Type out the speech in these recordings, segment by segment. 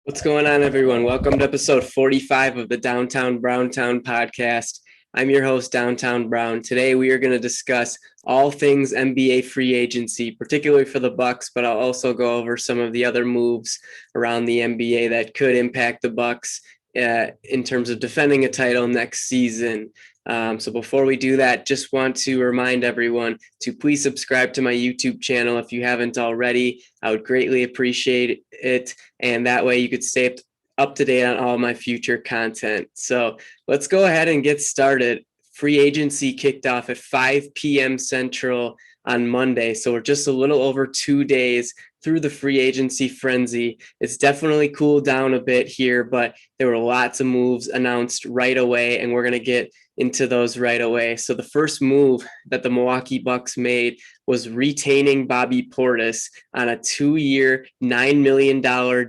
What's going on, everyone? Welcome to episode 45 of the Downtown Browntown podcast. I'm your host, Downtown Brown. Today, we are going to discuss all things NBA free agency, particularly for the Bucks, but I'll also go over some of the other moves around the NBA that could impact the Bucks in terms of defending a title next season. So before we do that, just want to remind everyone to please subscribe to my YouTube channel if you haven't already. I would greatly appreciate it. And that way you could stay up to date on all my future content. So let's go ahead and get started. Free agency kicked off at 5 p.m. Central on Monday. So we're just a little over 2 days through the free agency frenzy. It's definitely cooled down a bit here, but there were lots of moves announced right away, and we're going to get into those right away. So the first move that the Milwaukee Bucks made was retaining Bobby Portis on a 2-year, $9 million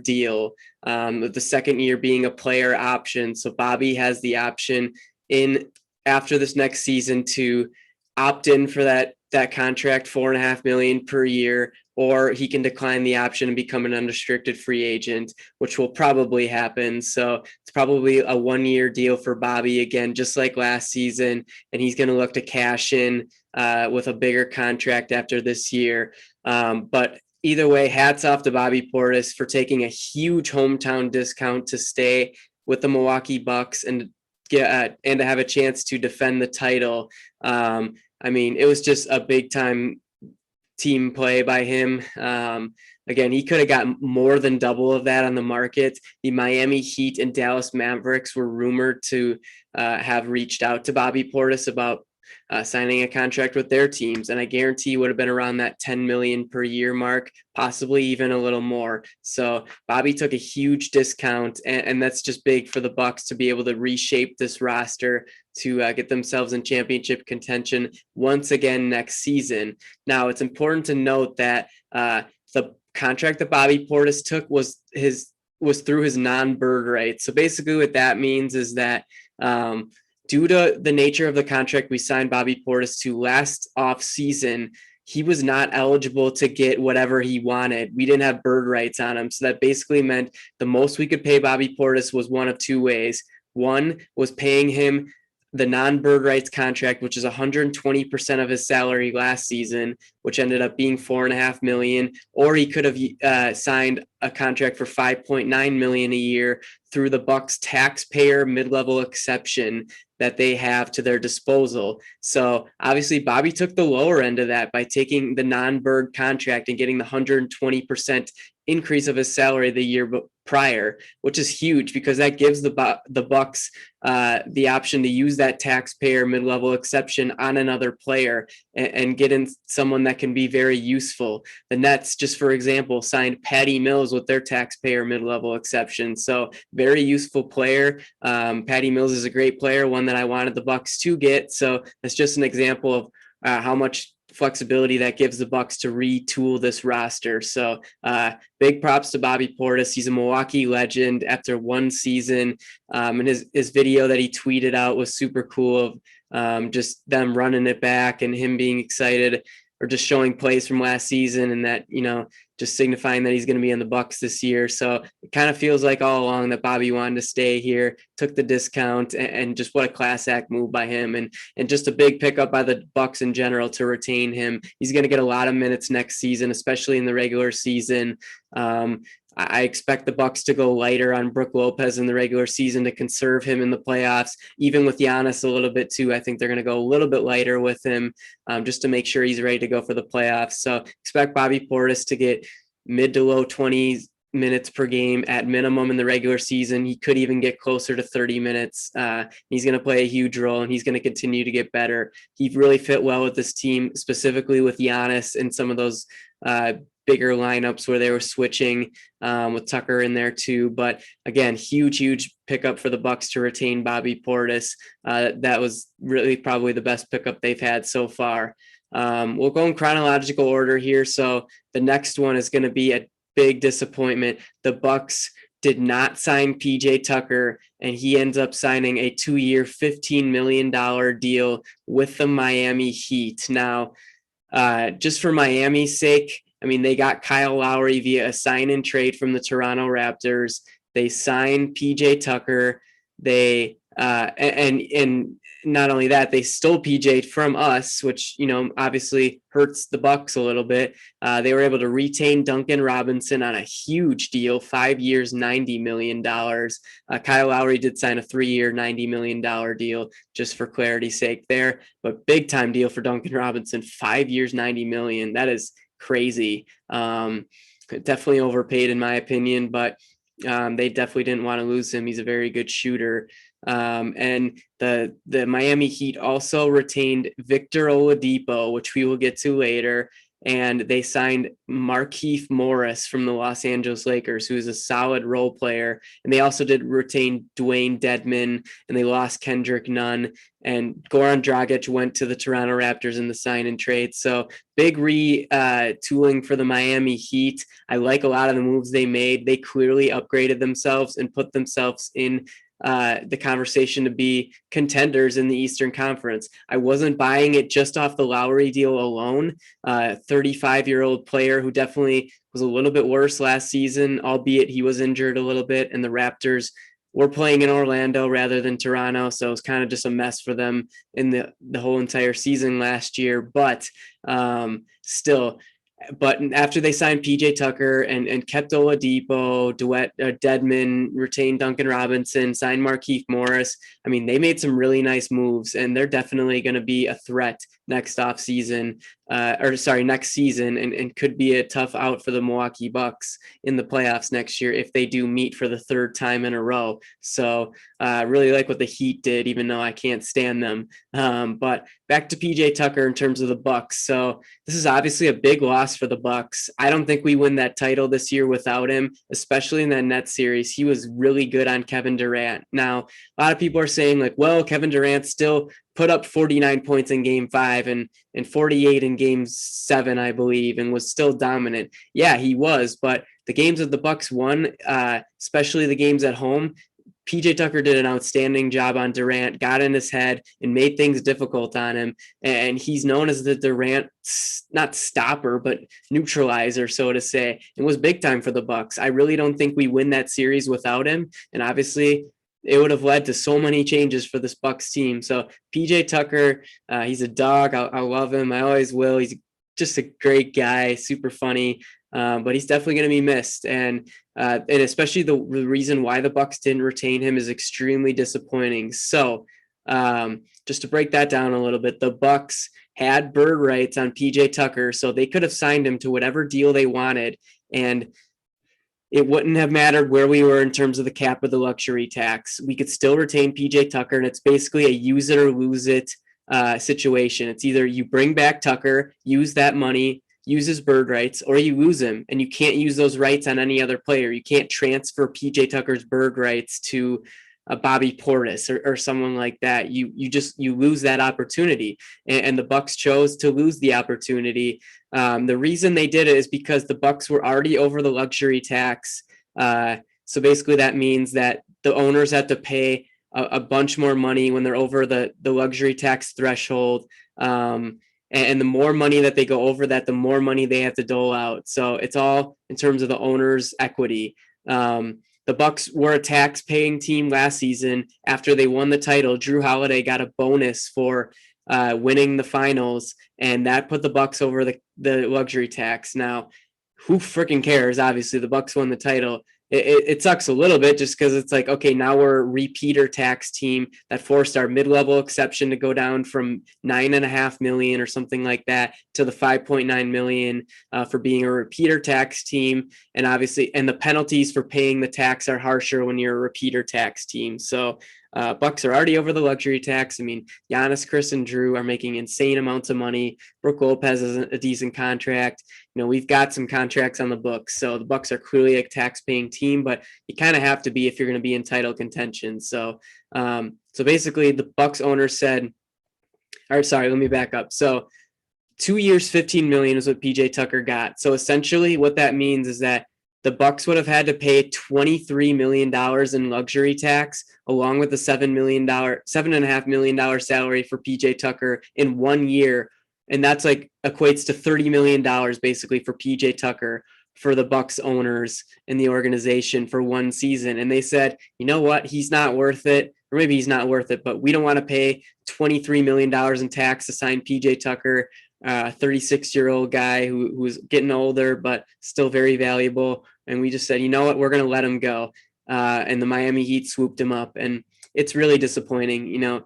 deal, with the second year being a player option. So Bobby has the option in after this next season to opt in for that contract, $4.5 million per year, or he can decline the option and become an unrestricted free agent, which will probably happen. So it's probably a 1-year deal for Bobby again, just like last season, and he's going to look to cash in with a bigger contract after this year. But either way, hats off to Bobby Portis for taking a huge hometown discount to stay with the Milwaukee Bucks and to have a chance to defend the title. I mean, it was just a big time team play by him. Again, he could have got more than double of that on the market. The Miami Heat and Dallas Mavericks were rumored to have reached out to Bobby Portis about signing a contract with their teams, and I guarantee he would have been around that 10 million per year mark, possibly even a little more. So Bobby took a huge discount, and that's just big for the Bucks to be able to reshape this roster to get themselves in championship contention once again next season. Now, it's important to note that the contract that Bobby Portis took was through his non-bird rights. So basically what that means is that due to the nature of the contract we signed Bobby Portis to last off season, he was not eligible to get whatever he wanted. We didn't have bird rights on him. So that basically meant the most we could pay Bobby Portis was one of two ways. One was paying him the non-bird rights contract, which is 120% of his salary last season, which ended up being $4.5 million, or he could have signed a contract for $5.9 million a year through the Bucks taxpayer mid-level exception that they have to their disposal. So obviously Bobby took the lower end of that by taking the non-bird contract and getting the 120% increase of his salary the year prior, which is huge because that gives the Bucks the option to use that taxpayer mid-level exception on another player and get in someone that can be very useful. The Nets, just for example, signed Patty Mills with their taxpayer mid-level exception. So very useful player. Patty Mills is a great player, one that I wanted the Bucks to get. So that's just an example of how much flexibility that gives the Bucks to retool this roster. So big props to Bobby Portis. He's a Milwaukee legend after one season. And his video that he tweeted out was super cool of just them running it back and him being excited, or just showing plays from last season, and that, just signifying that he's going to be in the Bucks this year. So it kind of feels like all along that Bobby wanted to stay here, took the discount, and just what a class act move by him, and just a big pickup by the Bucks in general to retain him. He's going to get a lot of minutes next season, especially in the regular season. I expect the Bucks to go lighter on Brook Lopez in the regular season to conserve him in the playoffs, even with Giannis a little bit too. I think they're going to go a little bit lighter with him just to make sure he's ready to go for the playoffs. So expect Bobby Portis to get mid to low 20s minutes per game at minimum in the regular season. He could even get closer to 30 minutes. He's going to play a huge role, and he's going to continue to get better. He really fit well with this team, specifically with Giannis and some of those bigger lineups where they were switching with Tucker in there too. But again, huge pickup for the Bucks to retain Bobby Portis. That was really probably the best pickup they've had so far. We'll go in chronological order here. So the next one is going to be a big disappointment. The Bucks did not sign PJ Tucker, and he ends up signing a 2-year, $15 million deal with the Miami Heat. Now, just for Miami's sake, I mean, they got Kyle Lowry via a sign and trade from the Toronto Raptors. They signed PJ Tucker. They and not only that, they stole PJ from us, which, obviously hurts the Bucks a little bit. They were able to retain Duncan Robinson on a huge deal, 5 years, $90 million. Kyle Lowry did sign a 3-year, $90 million deal, just for clarity's sake there. But big time deal for Duncan Robinson, 5 years, $90 million. That is crazy. Definitely overpaid in my opinion, but they definitely didn't want to lose him. He's a very good shooter. And the Miami Heat also retained Victor Oladipo, which we will get to later. And they signed Markieff Morris from the Los Angeles Lakers, who's a solid role player. And they also did retain Dwayne Dedman, and they lost Kendrick Nunn. And Goran Dragic went to the Toronto Raptors in the sign and trade. So big retooling for the Miami Heat. I like a lot of the moves they made. They clearly upgraded themselves and put themselves in the conversation to be contenders in the Eastern Conference. I wasn't buying it just off the Lowry deal alone. 35-year-old player who definitely was a little bit worse last season, albeit he was injured a little bit, and the Raptors were playing in Orlando rather than Toronto, so it was kind of just a mess for them in the whole entire season last year. But still, but after they signed PJ Tucker and kept Oladipo, Dedman, retained Duncan Robinson, signed Markieff Morris, I mean, they made some really nice moves, and they're definitely going to be a threat next season, and could be a tough out for the Milwaukee Bucks in the playoffs next year if they do meet for the third time in a row. So I really like what the Heat did, even though I can't stand them. But back to PJ Tucker in terms of the Bucks. So this is obviously a big loss for the Bucks. I don't think we win that title this year without him, especially in that Nets series. He was really good on Kevin Durant. Now, a lot of people are saying like, well, Kevin Durant still put up 49 points in game 5 and 48 in game 7, I believe, and was still dominant. Yeah, he was, but the games that the Bucks won, especially the games at home, PJ Tucker did an outstanding job on Durant, got in his head and made things difficult on him. And he's known as the Durant, not stopper, but neutralizer, so to say. It was big time for the Bucks. I really don't think we win that series without him. And obviously it would have led to so many changes for this Bucks team. So PJ Tucker, he's a dog. I love him. I always will. He's just a great guy, super funny. But he's definitely going to be missed. And especially the reason why the Bucks didn't retain him is extremely disappointing. So just to break that down a little bit, the Bucks had bird rights on PJ Tucker, so they could have signed him to whatever deal they wanted. And it wouldn't have mattered where we were in terms of the cap of the luxury tax. We could still retain PJ Tucker, and it's basically a use it or lose it situation. It's either you bring back Tucker, use that money, use his bird rights, or you lose him, and you can't use those rights on any other player. You can't transfer PJ Tucker's bird rights to Bobby Portis or someone like that. You lose that opportunity, and the Bucks chose to lose the opportunity. The reason they did it is because the Bucks were already over the luxury tax. So basically that means that the owners have to pay a bunch more money when they're over the luxury tax threshold. And the more money that they go over that, the more money they have to dole out. So it's all in terms of the owner's equity. The Bucks were a tax-paying team last season. After they won the title, Drew Holiday got a bonus for winning the finals, and that put the Bucks over the luxury tax. Now, who freaking cares? Obviously, the Bucks won the title. It sucks a little bit just because it's like, okay, now we're a repeater tax team that forced our mid-level exception to go down from $9.5 million or something like that to the $5.9 million for being a repeater tax team. And obviously, and the penalties for paying the tax are harsher when you're a repeater tax team. So Bucks are already over the luxury tax. I mean, Giannis, Chris, and Drew are making insane amounts of money. Brook Lopez is a decent contract. We've got some contracts on the books. So the Bucks are clearly a tax-paying team, but you kind of have to be if you're going to be in title contention. So basically the Bucks owner said, or sorry, let me back up. So 2 years, $15 million is what PJ Tucker got. So essentially what that means is that the Bucks would have had to pay $23 million in luxury tax, along with the $7.5 million salary for PJ Tucker in 1 year. And that's like equates to $30 million basically for PJ Tucker, for the Bucks owners and the organization for one season. And they said, you know what, he's not worth it. Or maybe he's not worth it, but we don't want to pay $23 million in tax to sign PJ Tucker, 36-year-old guy who's getting older, but still very valuable. And we just said, you know what, we're going to let him go. And the Miami Heat swooped him up. And it's really disappointing. You know,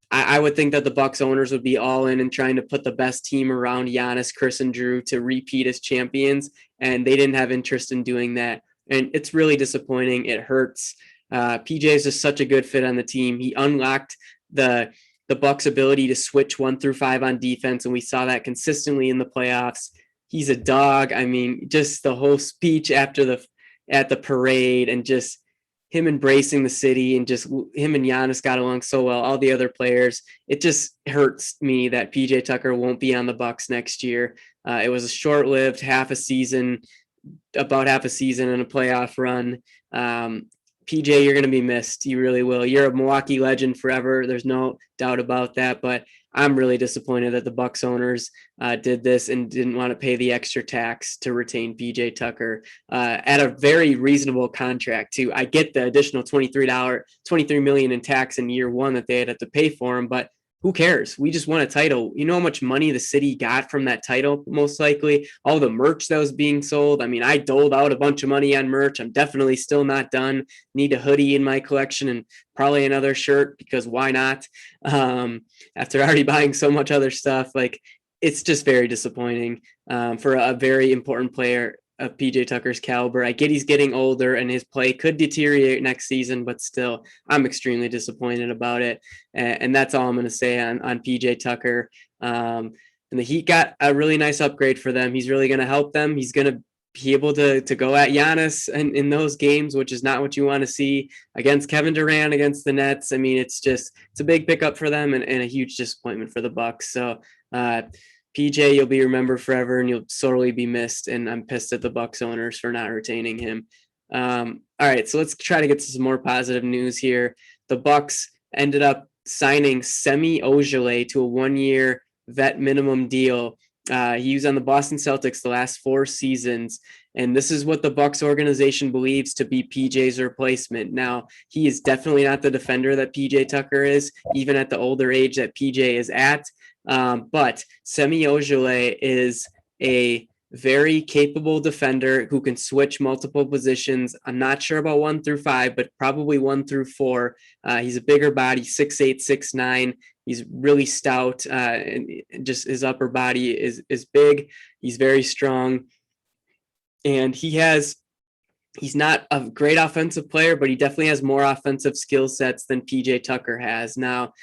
I would think that the Bucks owners would be all in and trying to put the best team around Giannis, Chris, and Drew to repeat as champions, and they didn't have interest in doing that. And it's really disappointing. It hurts. PJ is just such a good fit on the team. He unlocked the Bucks' ability to switch 1 through 5 on defense, and we saw that consistently in the playoffs. He's a dog. I mean, just the whole speech at the parade, and just him embracing the city, and just him and Giannis got along so well. All the other players, it just hurts me that PJ Tucker won't be on the Bucks next year. It was a short-lived about half a season and a playoff run. PJ, you're going to be missed. You really will. You're a Milwaukee legend forever. There's no doubt about that. But I'm really disappointed that the Bucks owners did this and didn't want to pay the extra tax to retain PJ Tucker at a very reasonable contract too. I get the additional $23 million in tax in year one that they had to pay for him, but who cares? We just won a title. You know how much money the city got from that title, most likely? All the merch that was being sold. I mean, I doled out a bunch of money on merch. I'm definitely still not done. Need a hoodie in my collection and probably another shirt, because why not? After already buying so much other stuff, like, it's just very disappointing for a very important player of PJ Tucker's caliber. I get he's getting older and his play could deteriorate next season, but still, I'm extremely disappointed about it. And that's all I'm going to say on PJ Tucker. And the Heat got a really nice upgrade for them. He's really going to help them. He's going to be able to go at Giannis in those games, which is not what you want to see against Kevin Durant, against the Nets. I mean, it's a big pickup for them and a huge disappointment for the Bucks. So, PJ, you'll be remembered forever, and you'll sorely be missed. And I'm pissed at the Bucks owners for not retaining him. All right, so let's try to get to some more positive news here. The Bucks ended up signing Semi Ojeleye to a 1-year vet minimum deal. He was on the Boston Celtics the last 4 seasons, and this is what the Bucks organization believes to be PJ's replacement. Now, he is definitely not the defender that PJ Tucker is, even at the older age that PJ is at. But Semi Ojeleye is a very capable defender who can switch multiple positions. I'm not sure about 1 through 5, but probably 1 through 4. He's a bigger body, 6'8", 6'9". He's really stout, and just his upper body is big. He's very strong, and he's not a great offensive player, but he definitely has more offensive skill sets than PJ Tucker has. Now,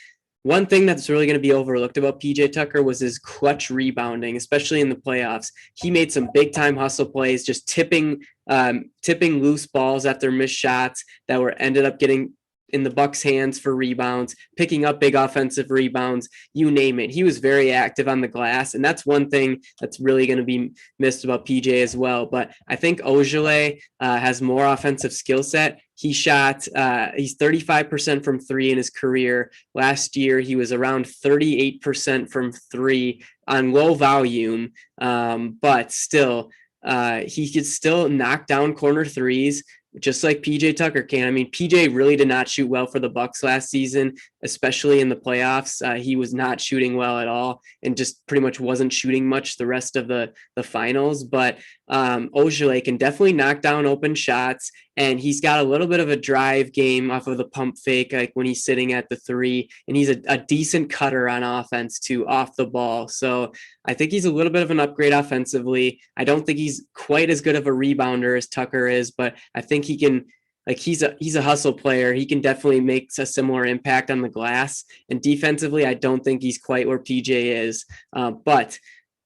one thing that's really going to be overlooked about PJ Tucker was his clutch rebounding, especially in the playoffs. He made some big time hustle plays, just tipping loose balls after missed shots that ended up getting in the Bucks' hands for rebounds, picking up big offensive rebounds, you name it. He was very active on the glass, and that's one thing that's really going to be missed about PJ as well. But I think Ojeleye has more offensive skill set. He's 35% from 3 in his career. Last year, he was around 38% from 3 on low volume, but still, he could still knock down corner threes, just like PJ Tucker can. I mean, PJ really did not shoot well for the Bucks last season, especially in the playoffs. He was not shooting well at all, and just pretty much wasn't shooting much the rest of the finals. But Ojeleye can definitely knock down open shots, and he's got a little bit of a drive game off of the pump fake, like when he's sitting at the 3, and he's a decent cutter on offense too, off the ball. So I think he's a little bit of an upgrade offensively. I don't think he's quite as good of a rebounder as Tucker is, but I think he can, like, he's a hustle player. He can definitely make a similar impact on the glass. And defensively, I don't think he's quite where PJ is. But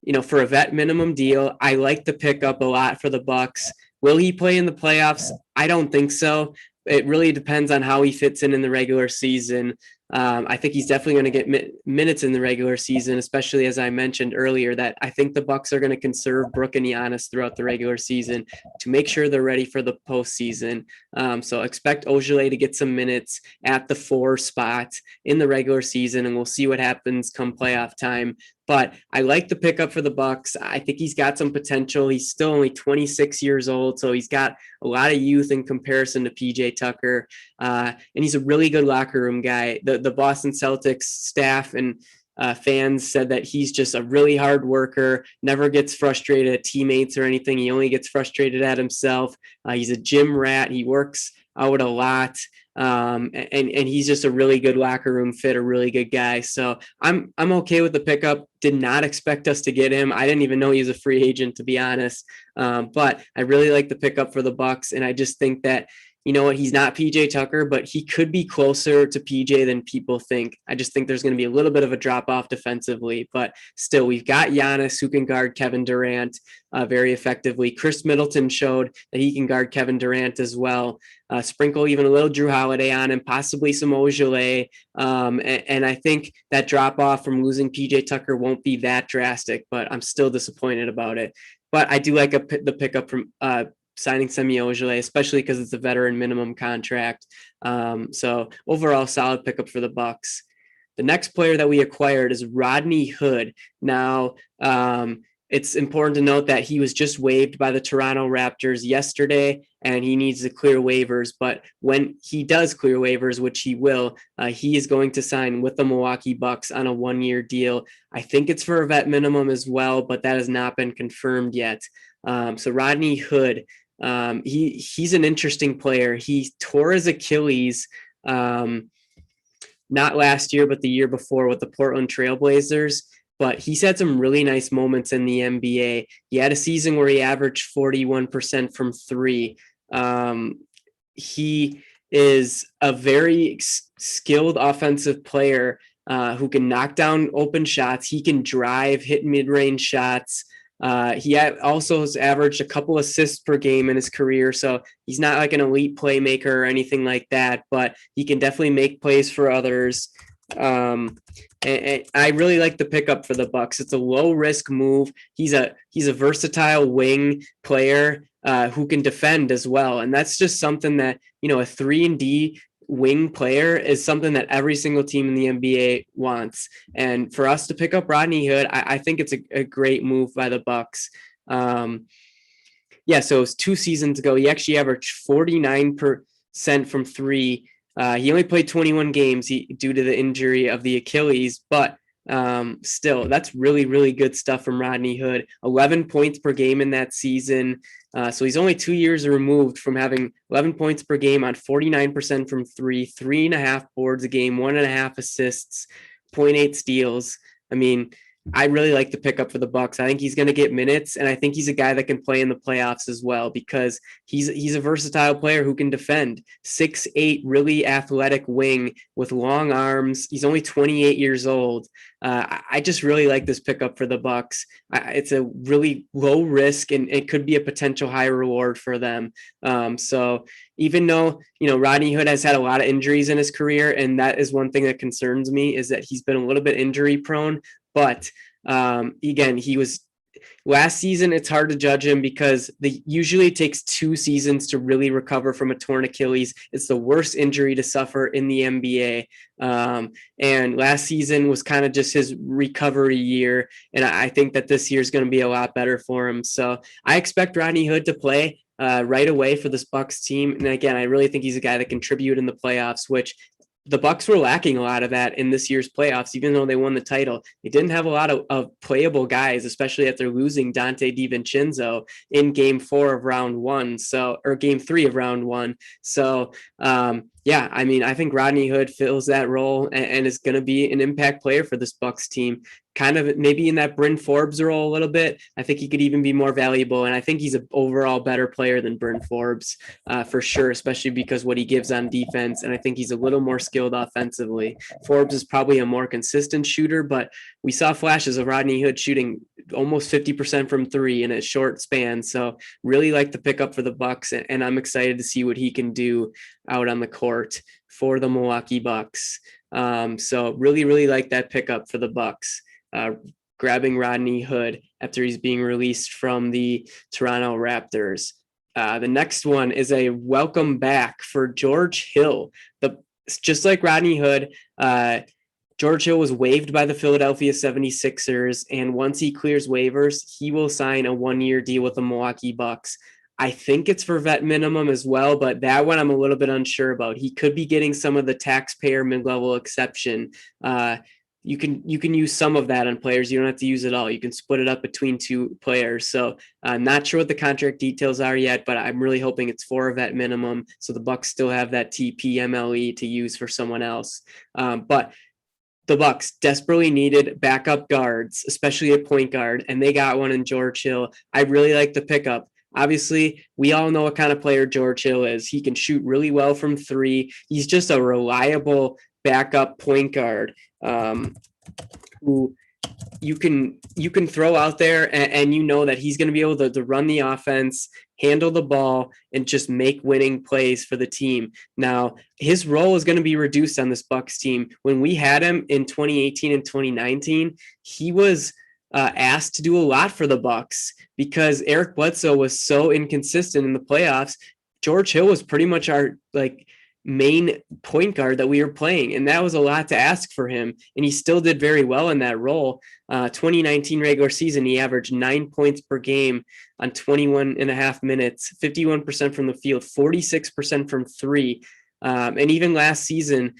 you know, for a vet minimum deal, I like the pickup a lot for the Bucks. Will he play in the playoffs? I don't think so. It really depends on how he fits in the regular season. I think he's definitely going to get minutes in the regular season, especially as I mentioned earlier, that I think the Bucks are going to conserve Brook and Giannis throughout the regular season to make sure they're ready for the postseason. So expect Ojeleye to get some minutes at the 4 spot in the regular season, and we'll see what happens come playoff time. But I like the pickup for the Bucks. I think he's got some potential. He's still only 26 years old, so he's got a lot of youth in comparison to PJ Tucker. And he's a really good locker room guy. The Boston Celtics staff and fans said that he's just a really hard worker, never gets frustrated at teammates or anything. He only gets frustrated at himself. He's a gym rat. He works out a lot. And he's just a really good locker room fit, a really good guy. So I'm okay with the pickup. Did not expect us to get him. I didn't even know he was a free agent, to be honest. But I really like the pickup for the Bucks, and I just think that, you know what, he's not PJ Tucker, but he could be closer to PJ than people think. I just think there's going to be a little bit of a drop off defensively, but still, we've got Giannis who can guard Kevin Durant very effectively. Chris Middleton showed that he can guard Kevin Durant as well. Sprinkle even a little Drew Holiday on him, possibly some Ojale. And I think that drop off from losing PJ Tucker won't be that drastic, but I'm still disappointed about it. But I do like the pickup from signing Semi Ojeleye, especially because it's a veteran minimum contract. So overall, solid pickup for the Bucks. The next player that we acquired is Rodney Hood. Now, it's important to note that he was just waived by the Toronto Raptors yesterday, and he needs to clear waivers. But when he does clear waivers, which he will, he is going to sign with the Milwaukee Bucks on a 1-year deal. I think it's for a vet minimum as well, but that has not been confirmed yet. So Rodney Hood, he's an interesting player. He tore his Achilles not last year, but the year before with the Portland Trailblazers. But he's had some really nice moments in the NBA. He had a season where he averaged 41% from three. He is a very skilled offensive player who can knock down open shots. He can drive, hit mid-range shots. He also has averaged a couple assists per game in his career, so he's not like an elite playmaker or anything like that, but he can definitely make plays for others. And I really like the pickup for the Bucks. It's a low risk move. He's a versatile wing player who can defend as well, and that's just something that, you know, a 3-and-D wing player is something that every single team in the NBA wants. And for us to pick up Rodney Hood, I think it's a great move by the Bucks. So it was 2 seasons ago. He actually averaged 49% from three. He only played 21 games due to the injury of the Achilles, but still, that's really, really good stuff from Rodney Hood. 11 points per game in that season. So he's only 2 years removed from having 11 points per game on 49% from three, 3.5 boards a game, 1.5 assists, 0.8 steals. I mean, I really like the pickup for the Bucks. I think he's going to get minutes, and I think he's a guy that can play in the playoffs as well because he's a versatile player who can defend. 6'8", really athletic wing with long arms. He's only 28 years old. I just really like this pickup for the Bucks. It's a really low risk, and it could be a potential high reward for them. So even though, you know, Rodney Hood has had a lot of injuries in his career, and that is one thing that concerns me, is that he's been a little bit injury prone. But again, he was last season. It's hard to judge him because usually it takes 2 seasons to really recover from a torn Achilles. It's the worst injury to suffer in the NBA. And last season was kind of just his recovery year. And I think that this year is going to be a lot better for him. So I expect Rodney Hood to play right away for this Bucks team. And again, I really think he's a guy that contribute in the playoffs, which the Bucks were lacking a lot of that in this year's playoffs, even though they won the title. They didn't have a lot of playable guys, especially after losing Dante DiVincenzo in game 4 of round 1. Or game 3 of round 1. So, I mean, I think Rodney Hood fills that role and is going to be an impact player for this Bucks team. Kind of maybe in that Bryn Forbes role a little bit. I think he could even be more valuable, and I think he's an overall better player than Bryn Forbes for sure, especially because what he gives on defense, and I think he's a little more skilled offensively. Forbes is probably a more consistent shooter, but we saw flashes of Rodney Hood shooting almost 50% from three in a short span. So really like the pickup for the Bucks, and I'm excited to see what he can do out on the court for the Milwaukee Bucks. So really, really like that pickup for the Bucks. Grabbing Rodney Hood after he's being released from the Toronto Raptors. The next one is a welcome back for George Hill. Just like Rodney Hood, George Hill was waived by the Philadelphia 76ers, and once he clears waivers, he will sign a 1-year deal with the Milwaukee Bucks. I think it's for vet minimum as well, but that one I'm a little bit unsure about. He could be getting some of the taxpayer mid-level exception. You can use some of that on players. You don't have to use it all. You can split it up between two players. So I'm not sure what the contract details are yet, but I'm really hoping it's for a vet minimum, so the Bucks still have that TPMLE to use for someone else. But the Bucks desperately needed backup guards, especially a point guard, and they got one in George Hill. I really like the pickup. Obviously, we all know what kind of player George Hill is. He can shoot really well from three. He's just a reliable backup point guard who you can throw out there, and you know that he's going to be able to run the offense, handle the ball, and just make winning plays for the team. Now, his role is going to be reduced on this Bucks team. When we had him in 2018 and 2019, he was asked to do a lot for the Bucks because Eric Bledsoe was so inconsistent in the playoffs. George Hill was pretty much our main point guard that we were playing, and that was a lot to ask for him, and he still did very well in that role. 2019 regular season, he averaged 9 points per game on 21 and a half minutes, 51% from the field, 46% from three. And even last season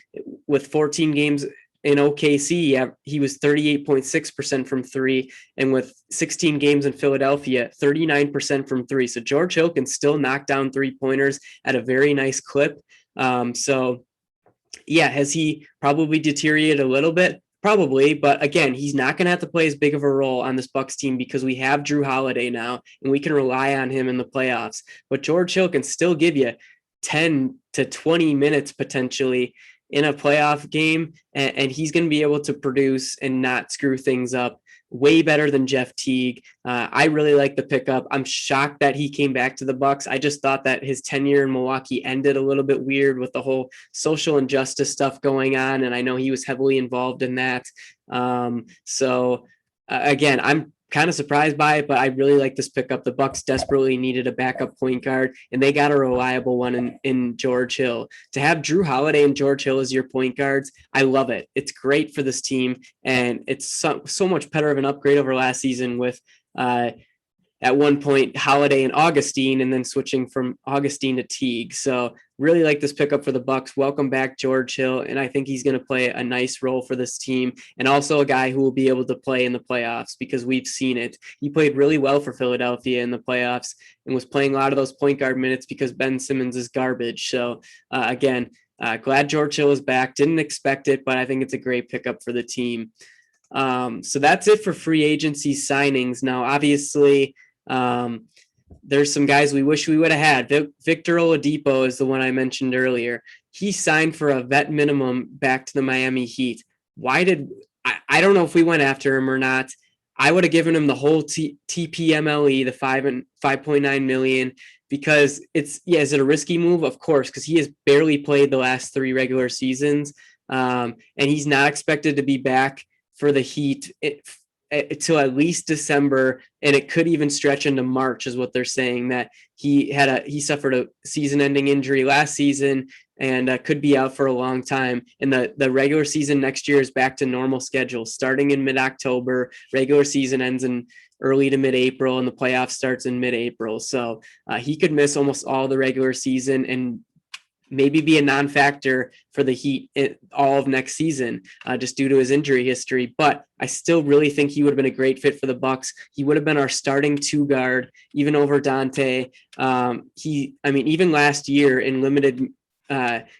with 14 games in OKC, he was 38.6% from three, and with 16 games in Philadelphia, 39% from three. So George Hill can still knock down 3-pointers at a very nice clip. So yeah, has he probably deteriorated a little bit? Probably, but again, he's not going to have to play as big of a role on this Bucks team because we have Jrue Holiday now, and we can rely on him in the playoffs. But George Hill can still give you 10 to 20 minutes potentially in a playoff game, and he's going to be able to produce and not screw things up way better than Jeff Teague. I really like the pickup. I'm shocked that he came back to the Bucks. I just thought that his tenure in Milwaukee ended a little bit weird with the whole social injustice stuff going on, and I know he was heavily involved in that. Again, I'm kind of surprised by it, but I really like this pickup. The Bucks desperately needed a backup point guard, and they got a reliable one in George Hill. To have Jrue Holiday and George Hill as your point guards, I love it. It's great for this team, and it's so much better of an upgrade over last season with at one point Holiday and Augustine, and then switching from Augustine to Teague. So really like this pickup for the Bucks. Welcome back, George Hill, and I think he's going to play a nice role for this team, and also a guy who will be able to play in the playoffs because we've seen it. He played really well for Philadelphia in the playoffs and was playing a lot of those point guard minutes because Ben Simmons is garbage. So again, glad George Hill is back. Didn't expect it, but I think it's a great pickup for the team. So that's it for free agency signings. Now, obviously, there's some guys we wish we would have had. Victor Oladipo is the one I mentioned earlier. He signed for a vet minimum back to the Miami Heat. Why did I don't know if we went after him or not. I would have given him the whole TPMLE, the 5.9 million, because is it a risky move? Of course, because he has barely played the last 3 regular seasons, and he's not expected to be back for the Heat until at least December, and it could even stretch into March, is what they're saying. That he suffered a season-ending injury last season and could be out for a long time. And the regular season next year is back to normal schedule, starting in mid-October. Regular season ends in early to mid-April, and the playoff starts in mid-April. So he could miss almost all the regular season and maybe be a non-factor for the Heat all of next season, just due to his injury history. But I still really think he would have been a great fit for the Bucks. He would have been our starting 2 guard, even over Dante. Even last year in limited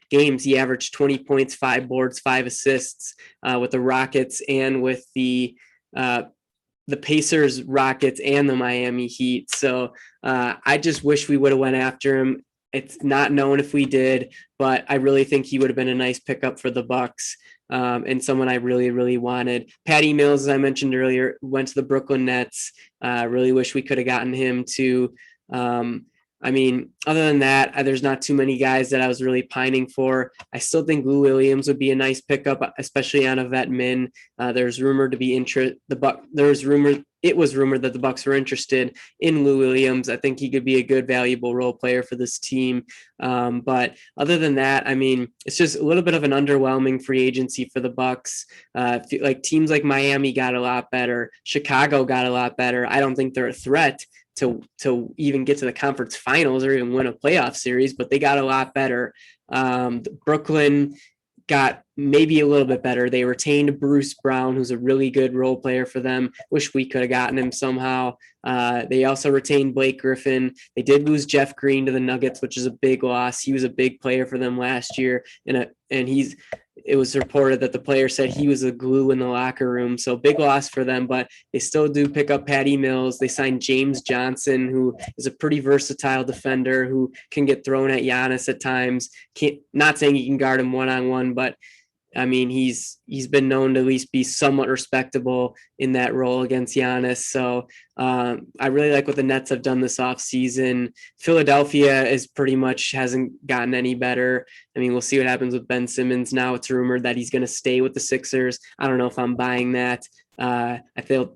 games, he averaged 20 points, 5 boards, 5 assists with the Rockets and with the Pacers, Rockets, and the Miami Heat. So I just wish we would have went after him. It's not known if we did, but I really think he would have been a nice pickup for the Bucks, and someone I really, really wanted. Patty Mills, as I mentioned earlier, went to the Brooklyn Nets. Really wish we could have gotten him too. Other than that, there's not too many guys that I was really pining for. I still think Lou Williams would be a nice pickup, especially on a vet min. There's rumored to be interest. There's rumored it was rumored that the Bucks were interested in Lou Williams. I think he could be a good, valuable role player for this team. But other than that, I mean, it's just a little bit of an underwhelming free agency for the Bucks. Like teams like Miami got a lot better. Chicago got a lot better. I don't think they're a threat to even get to the conference finals or even win a playoff series, but they got a lot better. Brooklyn got maybe a little bit better. They retained Bruce Brown, who's a really good role player for them. Wish we could have gotten him somehow. They also retained Blake Griffin. They did lose Jeff Green to the Nuggets, which is a big loss. He was a big player for them last year, and it was reported that the player said he was the glue in the locker room. So big loss for them, but they still do pick up Patty Mills. They signed James Johnson, who is a pretty versatile defender who can get thrown at Giannis at times. Not saying he can guard him one-on-one, but I mean, he's been known to at least be somewhat respectable in that role against Giannis. So I really like what the Nets have done this offseason. Philadelphia is pretty much hasn't gotten any better. I mean, we'll see what happens with Ben Simmons. Now it's rumored that he's going to stay with the Sixers. I don't know if I'm buying that. I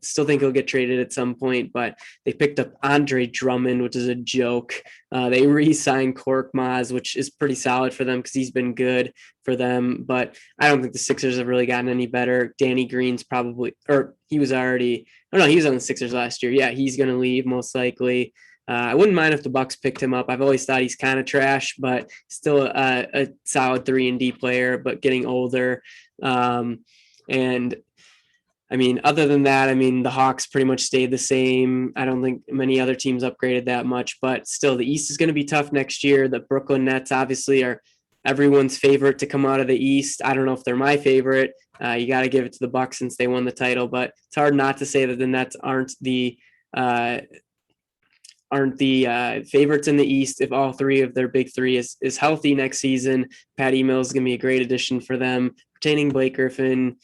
still think he'll get traded at some point, but they picked up Andre Drummond, which is a joke. They re-signed Korkmaz, which is pretty solid for them because he's been good for them. But I don't think the Sixers have really gotten any better. Danny Green's he was on the Sixers last year. Yeah, he's going to leave most likely. I wouldn't mind if the Bucks picked him up. I've always thought he's kind of trash, but still a solid 3-and-D player, but getting older. And I mean, other than that, I mean, the Hawks pretty much stayed the same. I don't think many other teams upgraded that much, but still the East is going to be tough next year. The Brooklyn Nets obviously are everyone's favorite to come out of the East. I don't know if they're my favorite. You got to give it to the Bucks since they won the title, but it's hard not to say that the Nets aren't the favorites in the East if all three of their big three is healthy next season. Patty Mills is going to be a great addition for them. Retaining Blake Griffin,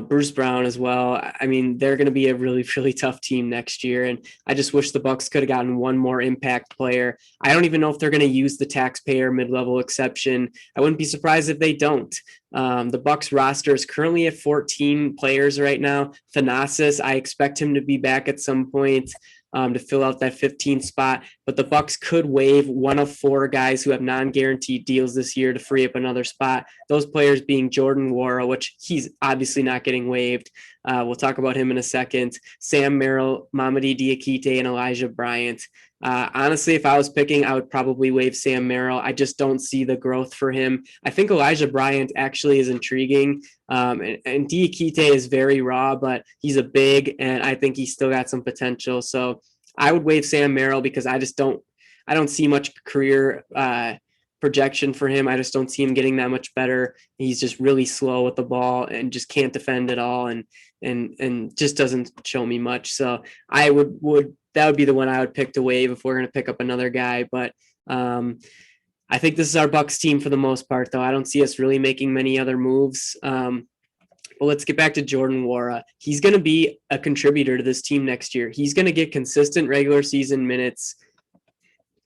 Bruce Brown as well. I mean, they're going to be a really, really tough team next year. And I just wish the Bucks could have gotten one more impact player. I don't even know if they're going to use the taxpayer mid-level exception. I wouldn't be surprised if they don't. The Bucks roster is currently at 14 players right now. Thanasis, I expect him to be back at some point to fill out that 15th spot. But the Bucks could waive one of 4 guys who have non-guaranteed deals this year to free up another spot. Those players being Jordan Nwora, which he's obviously not getting waived. We'll talk about him in a second. Sam Merrill, Mamadi Diakite, and Elijah Bryant. Honestly, if I was picking, I would probably waive Sam Merrill. I just don't see the growth for him. I think Elijah Bryant actually is intriguing. And Diakite is very raw, but he's a big, and I think he's still got some potential. So I would waive Sam Merrill because I don't see much career projection for him. I just don't see him getting that much better. He's just really slow with the ball and just can't defend at all, and just doesn't show me much. So I that would be the one I would pick to waive if we're going to pick up another guy. But I think this is our Bucks team for the most part, though. I don't see us really making many other moves. Well, let's get back to Jordan Nwora. He's going to be a contributor to this team next year. He's going to get consistent regular season minutes.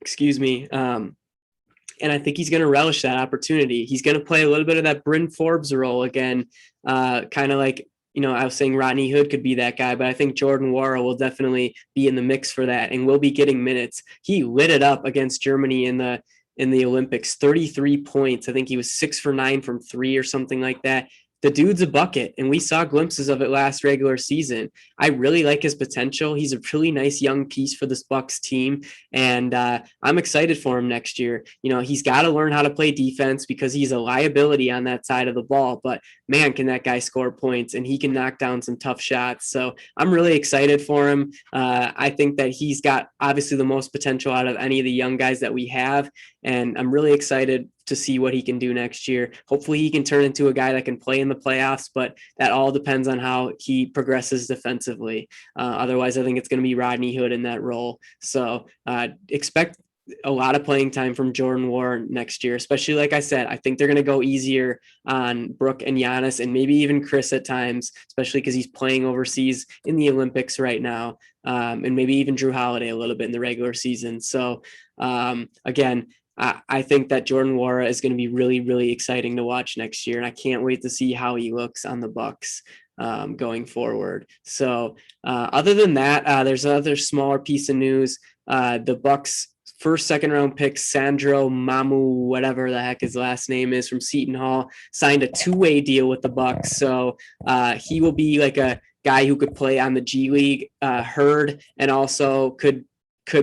Excuse me. And I think he's going to relish that opportunity. He's going to play a little bit of that Bryn Forbes role again, kind of like, I was saying Rodney Hood could be that guy, but I think Jordan Nwora will definitely be in the mix for that and will be getting minutes. He lit it up against Germany in the Olympics, 33 points. I think he was 6 for 9 from 3 or something like that. The dude's a bucket, and we saw glimpses of it last regular season. I really like his potential. He's a really nice young piece for this Bucks team, and I'm excited for him next year. He's got to learn how to play defense because he's a liability on that side of the ball, but man, can that guy score points, and he can knock down some tough shots. So I'm really excited for him. I think that he's got obviously the most potential out of any of the young guys that we have, and I'm really excited to see what he can do next year. Hopefully he can turn into a guy that can play in the playoffs, but that all depends on how he progresses defensively. Otherwise, I think it's going to be Rodney Hood in that role. So expect a lot of playing time from Jordan Nwora next year, especially like I said, I think they're going to go easier on Brooke and Giannis and maybe even Chris at times, especially because he's playing overseas in the Olympics right now, and maybe even Drew Holiday a little bit in the regular season. So again, I think that Jordan Nwora is going to be really, really exciting to watch next year, and I can't wait to see how he looks on the Bucks going forward. So, other than that, there's another smaller piece of news. The Bucks' first, second round pick, Sandro Mamu, whatever the heck his last name is, from Seton Hall, signed a 2-way deal with the Bucks. So he will be like a guy who could play on the G League herd and also could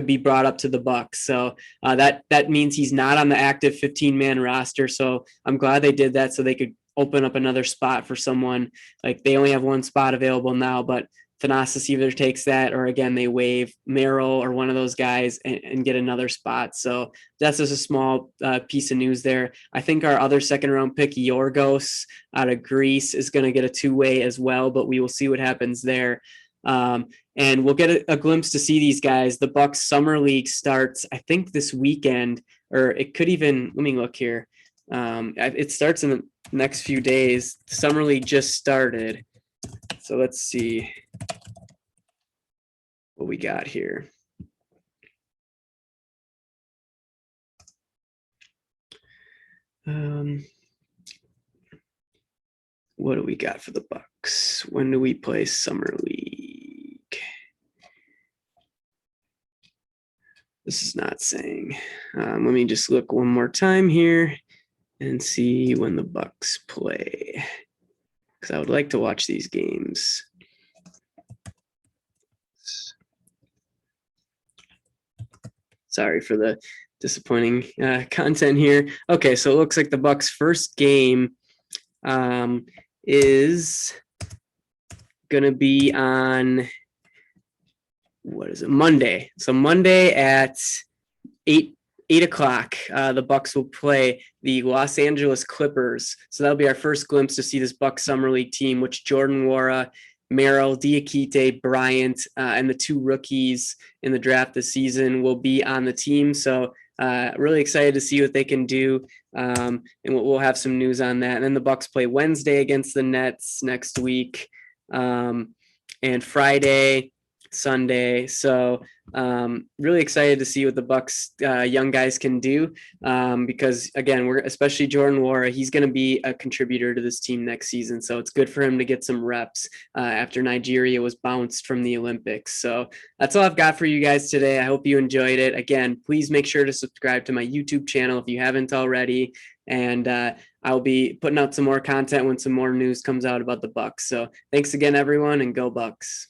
be brought up to the Bucks. So that means he's not on the active 15-man roster. So I'm glad they did that so they could open up another spot for someone. Like, they only have one spot available now, but Thanasis either takes that or, again, they waive Merrill or one of those guys and get another spot. So that's just a small piece of news there. I think our other second round pick, Yorgos out of Greece, is going to get a 2-way as well, but we will see what happens there. And we'll get a glimpse to see these guys. The Bucks Summer League starts, I think, this weekend, or it could even, let me look here. It starts in the next few days. Summer League just started. So let's see what we got here. What do we got for the Bucks? When do we play Summer League? This is not saying. Let me just look one more time here and see when the Bucks play, because I would like to watch these games. Sorry for the disappointing content here. Okay, so it looks like the Bucks' first game is going to be on, what is it, Monday. So Monday at 8 o'clock, the Bucks will play the Los Angeles Clippers. So that'll be our first glimpse to see this Bucks Summer League team, which Jordan Nwora, Merrill, Diakite, Bryant, and the 2 rookies in the draft this season will be on the team. So really excited to see what they can do, and we'll have some news on that. And then the Bucks play Wednesday against the Nets next week, and Friday, Sunday. So really excited to see what the Bucks young guys can do, because, again, we're, especially Jordan Nwora, he's going to be a contributor to this team next season. So it's good for him to get some reps after Nigeria was bounced from the Olympics. So that's all I've got for you guys today. I hope you enjoyed it. Again, please make sure to subscribe to my YouTube channel if you haven't already. And I'll be putting out some more content when some more news comes out about the Bucks. So thanks again, everyone, and go Bucks.